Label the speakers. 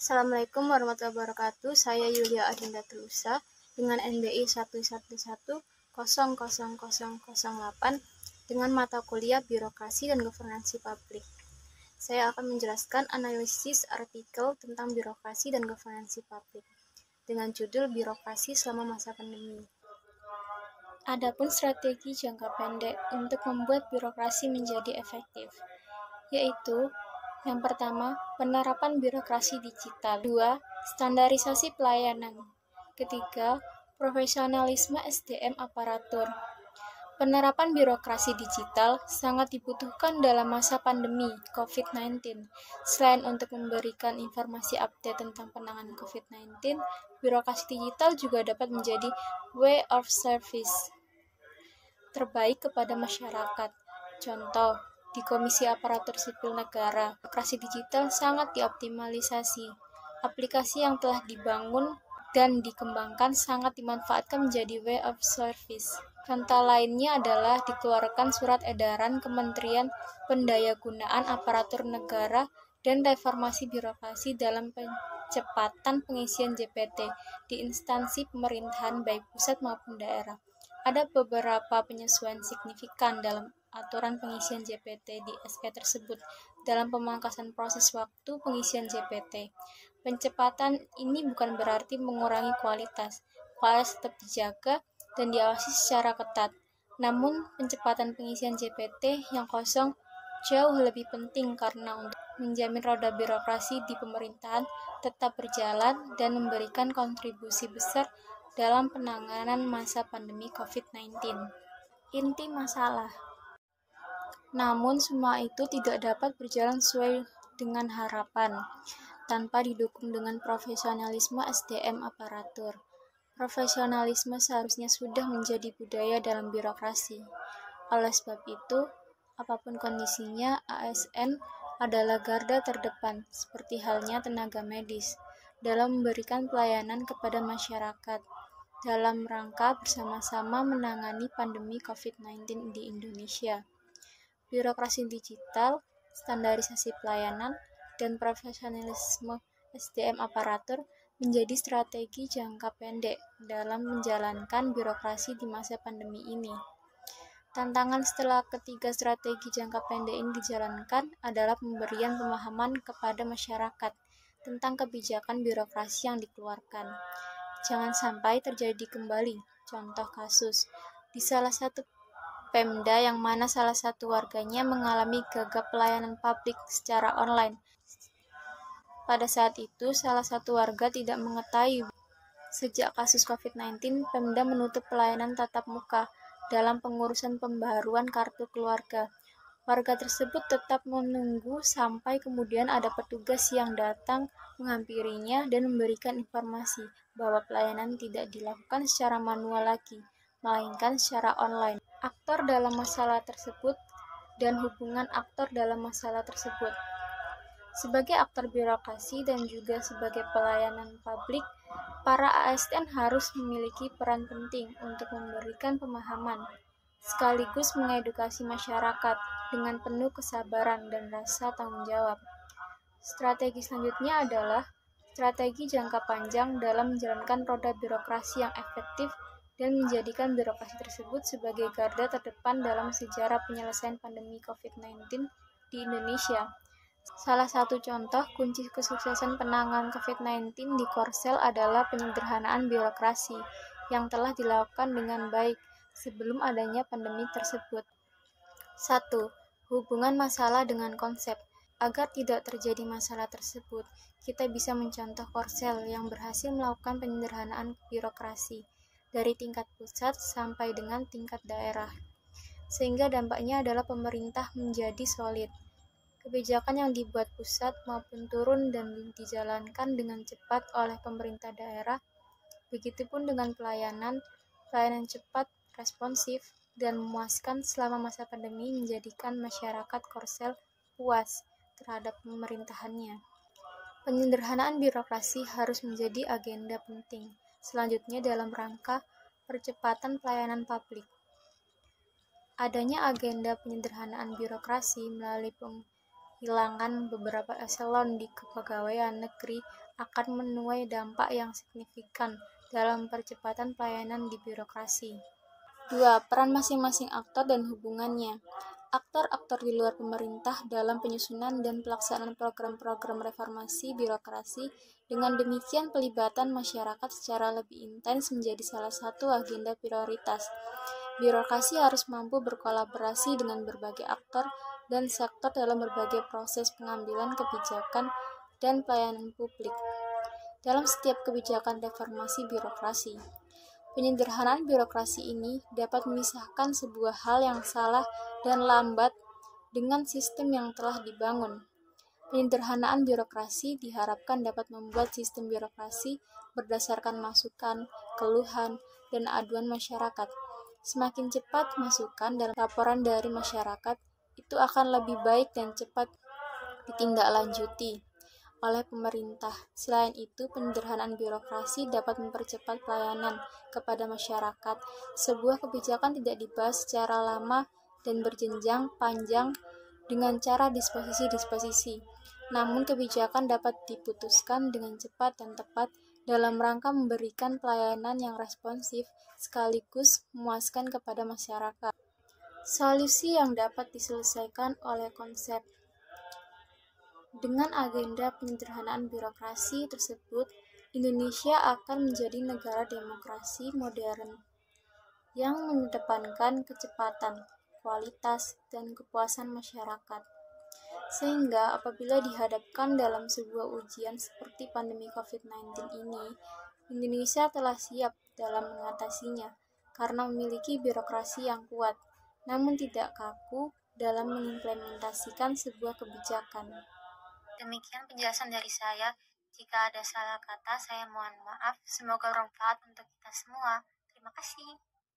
Speaker 1: Assalamualaikum warahmatullahi wabarakatuh. Saya Yulia Adinda Telusa dengan NBI 1110008 dengan mata kuliah Birokrasi dan Governansi Publik. Saya akan menjelaskan analisis artikel tentang birokrasi dan governansi publik dengan judul Birokrasi selama masa pandemi. Adapun strategi jangka pendek untuk membuat birokrasi menjadi efektif, yaitu yang pertama, penerapan birokrasi digital. Dua, standarisasi pelayanan. Ketiga, profesionalisme SDM aparatur. Penerapan birokrasi digital sangat dibutuhkan dalam masa pandemi COVID-19. Selain untuk memberikan informasi update tentang penanganan COVID-19, birokrasi digital juga dapat menjadi way of service terbaik kepada masyarakat. Contoh, di Komisi Aparatur Sipil Negara, birokrasi digital sangat dioptimalisasi. Aplikasi yang telah dibangun dan dikembangkan sangat dimanfaatkan menjadi way of service. Contoh lainnya adalah dikeluarkan surat edaran Kementerian Pendayagunaan Aparatur Negara dan Reformasi Birokrasi dalam percepatan pengisian JPT di instansi pemerintahan baik pusat maupun daerah. Ada beberapa penyesuaian signifikan dalam aturan pengisian JPT di SP tersebut dalam pemangkasan proses waktu pengisian JPT. Pencepatan ini bukan berarti mengurangi kualitas. Kualitas tetap dijaga dan diawasi secara ketat. Namun, pencepatan pengisian JPT yang kosong jauh lebih penting karena untuk menjamin roda birokrasi di pemerintahan tetap berjalan dan memberikan kontribusi besar dalam penanganan masa pandemi COVID-19. Inti masalah. Namun, semua itu tidak dapat berjalan sesuai dengan harapan tanpa didukung dengan profesionalisme SDM aparatur. Profesionalisme seharusnya sudah menjadi budaya dalam birokrasi. Oleh sebab itu, apapun kondisinya, ASN adalah garda terdepan, seperti halnya tenaga medis, dalam memberikan pelayanan kepada masyarakat, dalam rangka bersama-sama menangani pandemi COVID-19 di Indonesia. Birokrasi digital, standarisasi pelayanan, dan profesionalisme SDM aparatur menjadi strategi jangka pendek dalam menjalankan birokrasi di masa pandemi ini. Tantangan setelah ketiga strategi jangka pendek ini dijalankan adalah pemberian pemahaman kepada masyarakat tentang kebijakan birokrasi yang dikeluarkan. Jangan sampai terjadi kembali contoh kasus di salah satu Pemda yang mana salah satu warganya mengalami gagap pelayanan publik secara online. Pada saat itu, salah satu warga tidak mengetahui sejak kasus COVID-19, Pemda menutup pelayanan tatap muka dalam pengurusan pembaharuan kartu keluarga. Warga tersebut tetap menunggu sampai kemudian ada petugas yang datang menghampirinya dan memberikan informasi bahwa pelayanan tidak dilakukan secara manual lagi, melainkan secara online. Aktor dalam masalah tersebut dan hubungan aktor dalam masalah tersebut. Sebagai aktor birokrasi dan juga sebagai pelayanan publik, para ASN harus memiliki peran penting untuk memberikan pemahaman, sekaligus mengedukasi masyarakat dengan penuh kesabaran dan rasa tanggung jawab. Strategi selanjutnya adalah strategi jangka panjang dalam menjalankan roda birokrasi yang efektif dan menjadikan birokrasi tersebut sebagai garda terdepan dalam sejarah penyelesaian pandemi COVID-19 di Indonesia. Salah satu contoh kunci kesuksesan penanganan COVID-19 di Korsel adalah penyederhanaan birokrasi yang telah dilakukan dengan baik sebelum adanya pandemi tersebut. 1. Hubungan masalah dengan konsep. Agar tidak terjadi masalah tersebut, kita bisa mencontoh Korsel yang berhasil melakukan penyederhanaan birokrasi dari tingkat pusat sampai dengan tingkat daerah, sehingga dampaknya adalah pemerintah menjadi solid. Kebijakan yang dibuat pusat maupun turun dan dijalankan dengan cepat oleh pemerintah daerah, begitupun dengan pelayanan cepat, responsif, dan memuaskan selama masa pandemi menjadikan masyarakat Korsel puas terhadap pemerintahannya. Penyederhanaan birokrasi harus menjadi agenda penting selanjutnya dalam rangka percepatan pelayanan publik. Adanya agenda penyederhanaan birokrasi melalui Kehilangan beberapa eselon di kepegawaian negeri akan menuai dampak yang signifikan dalam percepatan pelayanan di birokrasi. 2. Peran masing-masing aktor dan hubungannya. Aktor-aktor di luar pemerintah dalam penyusunan dan pelaksanaan program-program reformasi birokrasi. Dengan demikian, pelibatan masyarakat secara lebih intens menjadi salah satu agenda prioritas. Birokrasi harus mampu berkolaborasi dengan berbagai aktor dan sektor dalam berbagai proses pengambilan kebijakan dan pelayanan publik. Dalam setiap kebijakan reformasi birokrasi, penyederhanaan birokrasi ini dapat memisahkan sebuah hal yang salah dan lambat dengan sistem yang telah dibangun. Penyederhanaan birokrasi diharapkan dapat membuat sistem birokrasi berdasarkan masukan, keluhan, dan aduan masyarakat. Semakin cepat masukan dan laporan dari masyarakat, itu akan lebih baik dan cepat ditindaklanjuti oleh pemerintah. Selain itu, penyederhanaan birokrasi dapat mempercepat pelayanan kepada masyarakat. Sebuah kebijakan tidak dibahas secara lama dan berjenjang panjang dengan cara disposisi-disposisi. Namun, kebijakan dapat diputuskan dengan cepat dan tepat dalam rangka memberikan pelayanan yang responsif sekaligus memuaskan kepada masyarakat. Solusi yang dapat diselesaikan oleh konsep. Dengan agenda penyederhanaan birokrasi tersebut, Indonesia akan menjadi negara demokrasi modern yang mengedepankan kecepatan, kualitas, dan kepuasan masyarakat. Sehingga apabila dihadapkan dalam sebuah ujian seperti pandemi COVID-19 ini, Indonesia telah siap dalam mengatasinya karena memiliki birokrasi yang kuat, namun tidak kaku dalam mengimplementasikan sebuah kebijakan. Demikian penjelasan dari saya. Jika ada salah kata, saya mohon maaf. Semoga bermanfaat untuk kita semua. Terima kasih.